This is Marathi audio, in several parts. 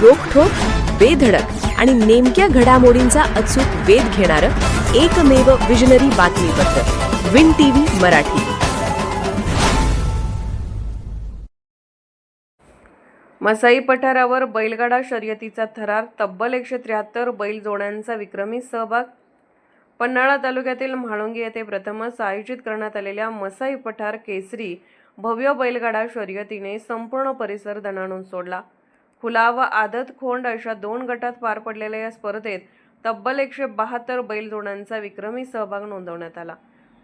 रोखठोक, बेधडक आणि नेमक्या घडामोडींचा अचूक वेध घेणारं एकमेव विजनरी बातमीपत्र विन टीव्ही मराठी. मसाई पठारावर बैलगाडा शर्यतीचा थरार, तब्बल 173 बैल जोड्यांचा विक्रमी सहभाग. पन्हाळा तालुक्यातील म्हाळुंगी येथे प्रथमच आयोजित करण्यात आलेल्या मसाई पठार केसरी भव्य बैलगाडा शर्यतीने संपूर्ण परिसर दणाणून सोडला. खुला व आदत खोंड अशा 2 गटात पार पडलेल्या या स्पर्धेत तब्बल 172 बैल जोड्यांचा विक्रमी सहभाग नोंदवण्यात आला.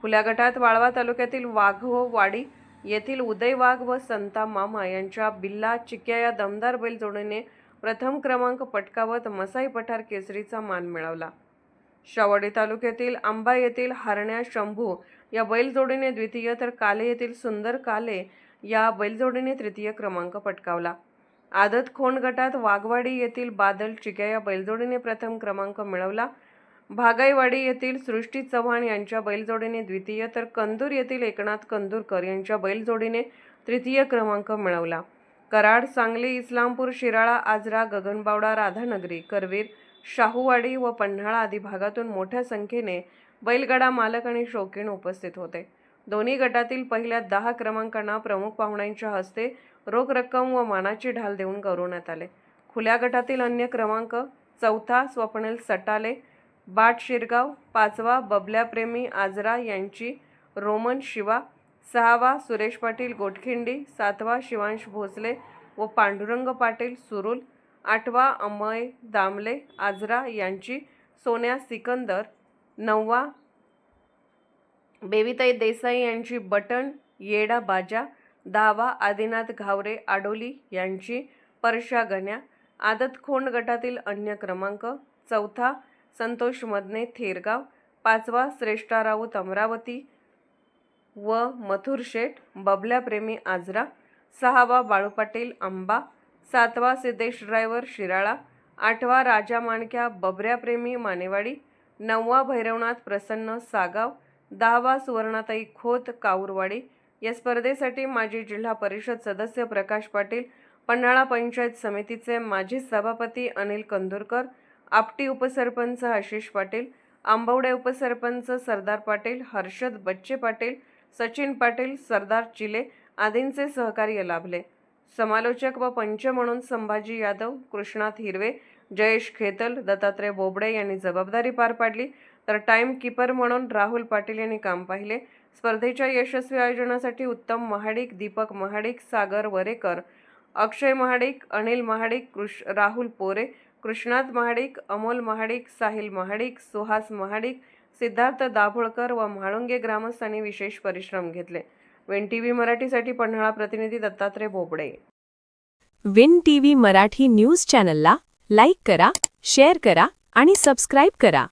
खुल्या गटात वाळवा तालुक्यातील वाघोवाडी येथील उदय वाघ व संता मामा यांच्या बिल्ला चिक्या या दमदार बैल जोडीने प्रथम क्रमांक पटकावत मसाई पठार केसरीचा मान मिळवला. शावडी तालुक्यातील आंबा येथील हरण्या शंभू या बैलजोडीने द्वितीय, तर काले येथील सुंदर काले या बैलजोडीने तृतीय क्रमांक पटकावला. आदत खोंड गटात वाघवाडी येथील बादल चिक्या या बैलजोडीने प्रथम क्रमांक मिळवला. भागाईवाडी येथील सृष्टी चव्हाण यांच्या बैलजोडीने द्वितीय, तर कंदूर येथील एकनाथ कंदूरकर यांच्या बैलजोडीने तृतीय क्रमांक मिळवला. कराड, सांगली, इस्लामपूर, शिराळा, आजरा, गगनबावडा, राधानगरी, करवीर, शाहूवाडी व पन्हाळा आदी भागातून मोठ्या संख्येने बैलगाडा मालक आणि शौकीन उपस्थित होते. दोन्ही गटातील पहिल्या 10 क्रमांकांना प्रमुख पाहुण्यांच्या हस्ते रोख रक्कम व मानाची ढाल देऊन गौरवण्यात आले. खुल्या गटातील अन्य क्रमांक: चौथा स्वप्नील सटाले, बाट शिरगाव, 5वा बबल्याप्रेमी आजरा यांची रोमन शिवा, 6वा सुरेश पाटील गोटखिंडी, 7वा शिवांश भोसले व पांडुरंग पाटील सुरुल, 8वा अमय दामले आजरा यांची सोन्या सिकंदर, 9वा बेबीताई देसाई यांची बटन येडा बाजा, 10वा आदिनाथ घावरे आडोली यांची परशा गण्या. आदत खोंड गटातील अन्य क्रमांक: चौथा संतोष मदने थेरगाव, 5वा श्रेष्ठा राऊत अमरावती व मथुर शेठ, बबल्याप्रेमी आजरा, 6वा बाळू पाटील आंबा, 7वा सिद्धेश ड्रायव्हर शिराळा, 8वा राजा माणक्या बबऱ्याप्रेमी मानेवाडी, 9वा भैरवनाथ प्रसन्न सागाव, 10वा सुवर्णाताई खोत काऊरवाडी. या स्पर्धेसाठी माजी जिल्हा परिषद सदस्य प्रकाश पाटील, पन्हाळा पंचायत समितीचे माजी सभापती अनिल कंदुरकर, आपटी उपसरपंच आशिष पाटील, आंबवडे उपसरपंच सरदार पाटील, हर्षद बच्चे पाटील, सचिन पाटील, सरदार चिले आदींचे सहकार्य लाभले. समालोचक व पंच म्हणून संभाजी यादव, कृष्णात हिरवे, जयेश खेतल, दत्तात्रय बोबडे यांनी जबाबदारी पार पाडली, तर टाइम कीपर म्हणून राहुल पाटील यांनी काम पाहिले. स्पर्धेच्या यशस्वी आयोजनासाठी उत्तम महाडिक, दीपक महाडिक, सागर वरेकर, अक्षय महाडिक, अनिल महाडिक, राहुल पोरे, कृष्णात महाडिक, अमोल महाडिक, साहिल महाडिक, सुहास महाडिक, सिद्धार्थ दाभोळकर व म्हाळुंगे ग्रामस्थांनी विशेष परिश्रम घेतले. विन टीव्ही मराठीसाठी पन्हाळा प्रतिनिधी Dattatray Bobde. Win TV Marathi news चॅनलला लाईक करा, शेअर करा आणि सबस्क्राईब करा.